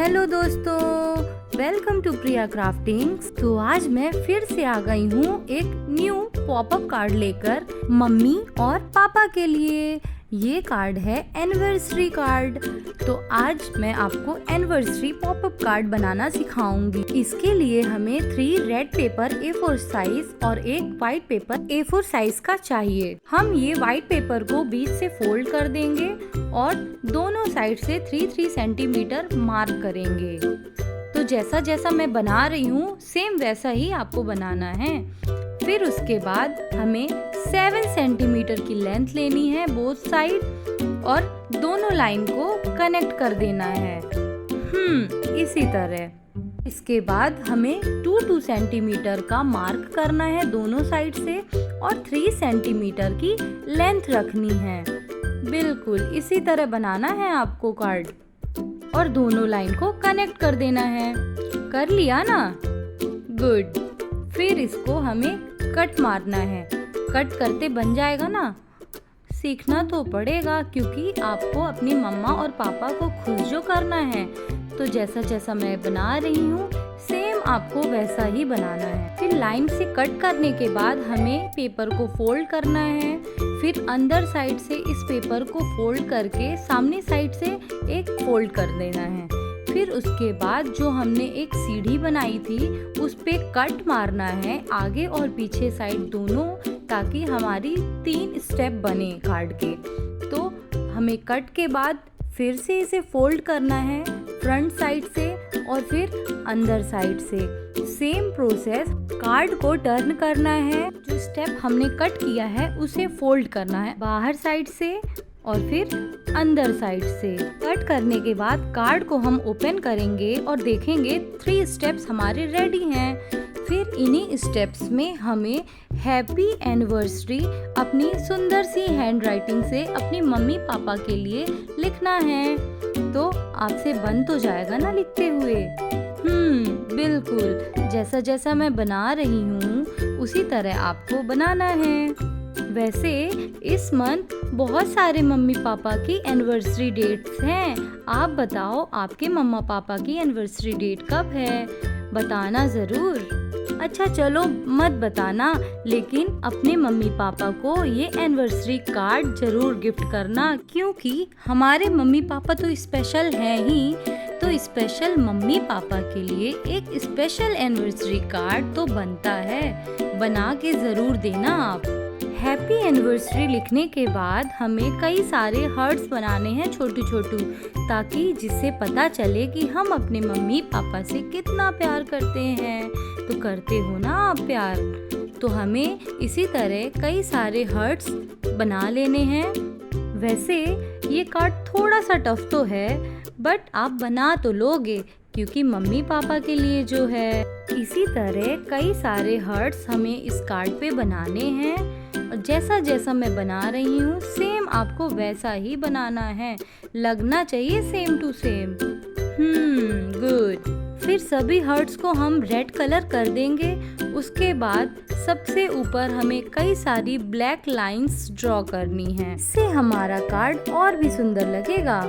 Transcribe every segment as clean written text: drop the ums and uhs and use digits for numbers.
Hello दोस्तों, welcome to प्रिया क्राफ्टिंग्स। तो आज मैं फिर से आ गई हूँ एक न्यू पॉपअप कार्ड लेकर मम्मी और पापा के लिए। ये कार्ड है एनिवर्सरी कार्ड। तो आज मैं आपको एनिवर्सरी पॉपअप कार्ड बनाना सिखाऊंगी। इसके लिए हमें 3 रेड पेपर A4 साइज और एक व्हाइट पेपर A4 साइज का चाहिए। हम ये व्हाइट पेपर को बीच से फोल्ड कर देंगे और दोनों साइड से 3-3 सेंटीमीटर मार्क करेंगे। तो जैसा जैसा मैं बना रही हूँ सेम वैसा ही आपको बनाना है। फिर उसके बाद हमें 7 सेंटीमीटर की लेंथ लेनी है बोथ साइड और दोनों लाइन को कनेक्ट कर देना है इसी तरह। इसके बाद हमें 2 सेंटीमीटर का मार्क करना है दोनों साइड से और 3 सेंटीमीटर की लेंथ रखनी है। बिल्कुल इसी तरह बनाना है आपको कार्ड और दोनों लाइन को कनेक्ट कर देना है। कर लिया ना? गुड। फिर इसको हमें कट मारना है। कट करते बन जाएगा ना? सीखना तो पड़ेगा क्योंकि आपको अपनी मम्मा और पापा को खुश जो करना है। तो जैसा जैसा मैं बना रही हूँ सेम आपको वैसा ही बनाना है। फिर लाइन से कट करने के बाद हमें पेपर को फोल्ड करना है। फिर अंदर साइड से इस पेपर को फोल्ड करके सामने साइड से एक फोल्ड कर देना है। फिर उसके बाद जो हमने एक सीढ़ी बनाई थी उस पे कट मारना है आगे और पीछे साइड दोनों, ताकि हमारी 3 स्टेप बने कार्ड के। तो हमें कट के बाद फिर से इसे फोल्ड करना है फ्रंट साइड से और फिर अंदर साइड से। सेम प्रोसेस, कार्ड को टर्न करना है। जो स्टेप हमने कट किया है उसे फोल्ड करना है बाहर साइड से और फिर अंदर साइड से। कट करने के बाद कार्ड को हम ओपन करेंगे और देखेंगे 3 स्टेप्स हमारे रेडी हैं। फिर इन्हीं स्टेप्स में हमें हैप्पी एनिवर्सरी अपनी सुंदर सी हैंड राइटिंग से अपनी मम्मी पापा के लिए लिखना है। तो आपसे बन तो जाएगा ना लिखते हुए? बिल्कुल जैसा जैसा मैं बना रही हूँ उसी तरह आपको बनाना है। वैसे इस मंथ बहुत सारे मम्मी पापा की एनिवर्सरी डेट्स हैं। आप बताओ आपके मम्मा पापा की एनिवर्सरी डेट कब है? बताना जरूर। अच्छा चलो मत बताना, लेकिन अपने मम्मी पापा को ये एनिवर्सरी कार्ड जरूर गिफ्ट करना, क्योंकि हमारे मम्मी पापा तो स्पेशल हैं ही। तो स्पेशल मम्मी पापा के लिए एक स्पेशल एनिवर्सरी कार्ड तो बनता है। बना के जरूर देना आप। हैप्पी एनिवर्सरी लिखने के बाद हमें कई सारे हार्ट्स बनाने हैं छोटू छोटू, ताकि जिससे पता चले कि हम अपने मम्मी पापा से कितना प्यार करते हैं। तो करते हो ना आप प्यार? तो हमें इसी तरह कई सारे हार्ट्स बना लेने हैं। वैसे ये कार्ड थोड़ा सा टफ तो है, बट आप बना तो लोगे क्योंकि मम्मी पापा के लिए जो है। इसी तरह कई सारे हार्ट्स हमें इस कार्ड पे बनाने हैं और जैसा जैसा मैं बना रही हूँ सेम आपको वैसा ही बनाना है। लगना चाहिए सेम टू सेम। गुड। फिर सभी हार्ट्स को हम रेड कलर कर देंगे। उसके बाद सबसे ऊपर हमें कई सारी ब्लैक लाइंस ड्रॉ करनी है। इससे हमारा कार्ड और भी सुंदर लगेगा।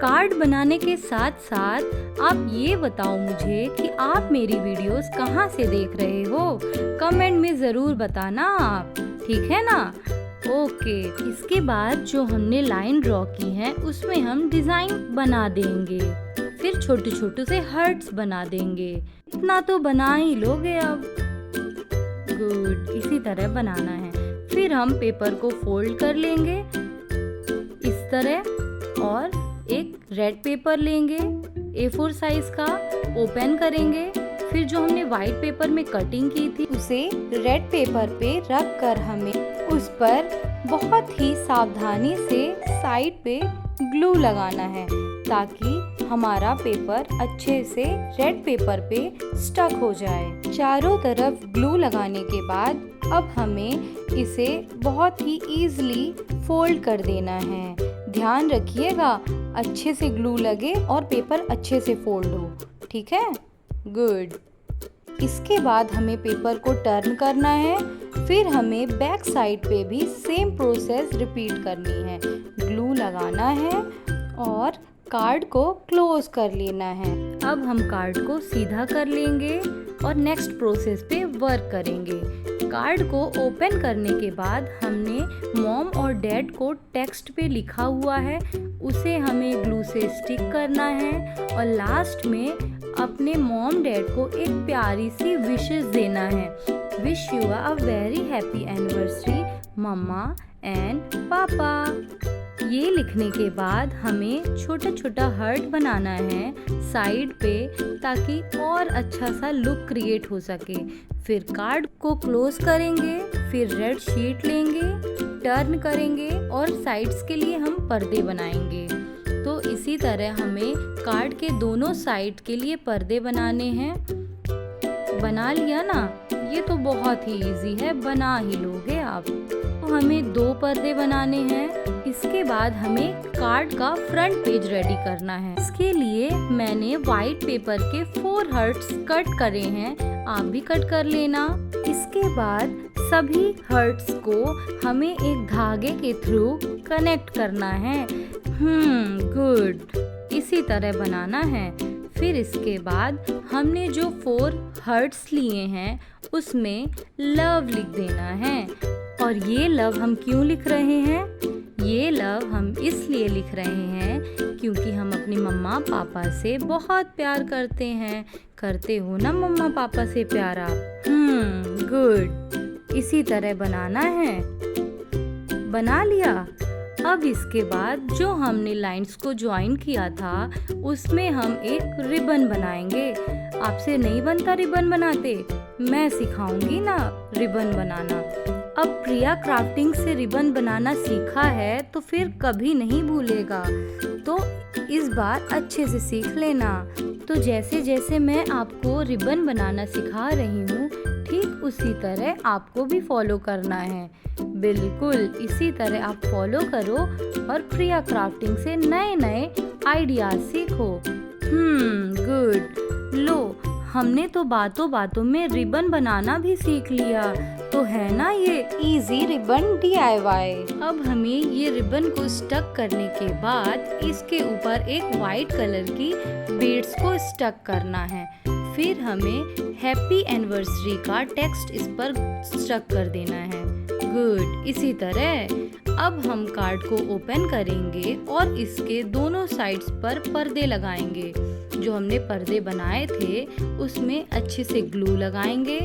कार्ड बनाने के साथ साथ आप ये बताओ मुझे कि आप मेरी वीडियोस कहाँ से देख रहे हो? कमेंट में जरूर बताना आप, ठीक है ना? ओके। इसके बाद जो हमने लाइन ड्रॉ की है उसमें हम डिजाइन बना देंगे। फिर छोटे छोटे से हार्ट्स बना देंगे। इतना तो बना ही लोगे अब। गुड। इसी तरह बनाना है। फिर हम पेपर को फोल्ड कर लेंगे इस तरह और एक रेड पेपर लेंगे A4 साइज का, ओपन करेंगे। फिर जो हमने व्हाइट पेपर में कटिंग की थी उसे रेड पेपर पे रख कर हमें उस पर बहुत ही सावधानी से साइड पे ग्लू लगाना है, ताकि हमारा पेपर अच्छे से रेड पेपर पे स्टक हो जाए। चारों तरफ ग्लू लगाने के बाद अब हमें इसे बहुत ही इजीली फोल्ड कर देना है। ध्यान रखिएगा अच्छे से ग्लू लगे और पेपर अच्छे से फोल्ड हो, ठीक है? गुड। इसके बाद हमें पेपर को टर्न करना है। फिर हमें बैक साइड पे भी सेम प्रोसेस रिपीट करनी है। ग्लू लगाना है और कार्ड को क्लोज कर लेना है। अब हम कार्ड को सीधा कर लेंगे और नेक्स्ट प्रोसेस पे वर्क करेंगे। कार्ड को ओपन करने के बाद हमने मॉम और डैड को टेक्स्ट पे लिखा हुआ है, उसे हमें ग्लू से स्टिक करना है और लास्ट में अपने मॉम डैड को एक प्यारी सी विशेस देना है। Wish you a very happy anniversary मम्मा एंड पापा। ये लिखने के बाद हमें छोटा छोटा हार्ट बनाना है साइड पे, ताकि और अच्छा सा लुक क्रिएट हो सके। फिर कार्ड को क्लोज करेंगे, फिर रेड शीट लेंगे, टर्न करेंगे और साइड्स के लिए हम पर्दे बनाएंगे। तो इसी तरह हमें कार्ड के दोनों साइड के लिए पर्दे बनाने हैं। बना लिया ना? ये तो बहुत ही इजी है, बना ही लोगे आप। तो हमें 2 पर्दे बनाने हैं। इसके बाद हमें कार्ड का फ्रंट पेज रेडी करना है। इसके लिए मैंने व्हाइट पेपर के 4 हार्ट्स कट करे हैं, आप भी कट कर लेना। इसके बाद सभी हार्ट्स को हमें एक धागे के थ्रू कनेक्ट करना है। गुड, इसी तरह बनाना है। फिर इसके बाद हमने जो 4 हार्ट्स लिए हैं उसमें लव लिख देना है। और ये लव हम क्यों लिख रहे हैं? ये लव हम इसलिए लिख रहे हैं क्योंकि हम अपनी मम्मा पापा से बहुत प्यार करते हैं। करते हो ना मम्मा पापा से प्यार आप? गुड, इसी तरह बनाना है। बना लिया? अब इसके बाद जो हमने लाइंस को ज्वाइन किया था उसमें हम एक रिबन बनाएंगे। आपसे नहीं बनता रिबन बनाते? मैं सिखाऊंगी ना रिबन बनाना। अब प्रिया क्राफ्टिंग से रिबन बनाना सीखा है तो फिर कभी नहीं भूलेगा, तो इस बार अच्छे से सीख लेना। तो जैसे जैसे मैं आपको रिबन बनाना सिखा रही हूँ, ठीक उसी तरह आपको भी फॉलो करना है। बिल्कुल इसी तरह आप फॉलो करो और प्रिया क्राफ्टिंग से नए नए आइडियाज सीखो। गुड। लो, हमने तो बातों बातों में रिबन बनाना भी सीख लिया। तो है ना ये इजी रिबन DIY। अब हमें ये रिबन को स्टक करने के बाद इसके ऊपर एक वाइट कलर की बीड्स को स्टक करना है। फिर हमें हैप्पी एनिवर्सरी का टेक्स्ट इस पर स्टक कर देना है। गुड, इसी तरह अब हम कार्ड को ओपन करेंगे और इसके दोनों साइड्स पर पर्दे लगाएंगे। जो हमने पर्दे बनाए थे उसमें अच्छे से ग्लू लगाएंगे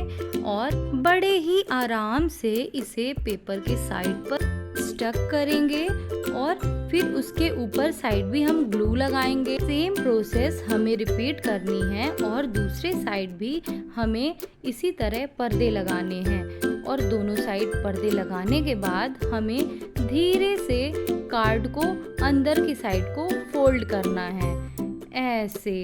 और बड़े ही आराम से इसे पेपर के साइड पर स्टक करेंगे और फिर उसके ऊपर साइड भी हम ग्लू लगाएंगे। सेम प्रोसेस हमें रिपीट करनी है और दूसरे साइड भी हमें इसी तरह पर्दे लगाने हैं। और दोनों साइड पर्दे लगाने के बाद हमें धीरे से कार्ड को अंदर की साइड को फोल्ड करना है। ऐसे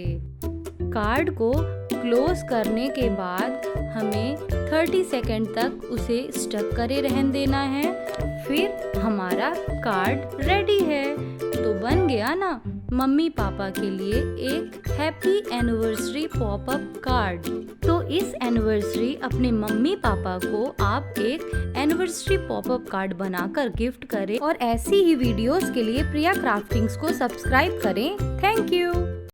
कार्ड को क्लोज करने के बाद हमें 30 सेकंड तक उसे स्टक करे रहने देना है। फिर हमारा कार्ड रेडी है। तो बन गया ना मम्मी पापा के लिए एक हैप्पी एनिवर्सरी पॉपअप कार्ड। तो इस एनिवर्सरी अपने मम्मी पापा को आप एक एनिवर्सरी पॉपअप कार्ड बनाकर गिफ्ट करें और ऐसी ही वीडियोस के लिए प्रिया क्राफ्टिंग्स को सब्सक्राइब करें। Thank you.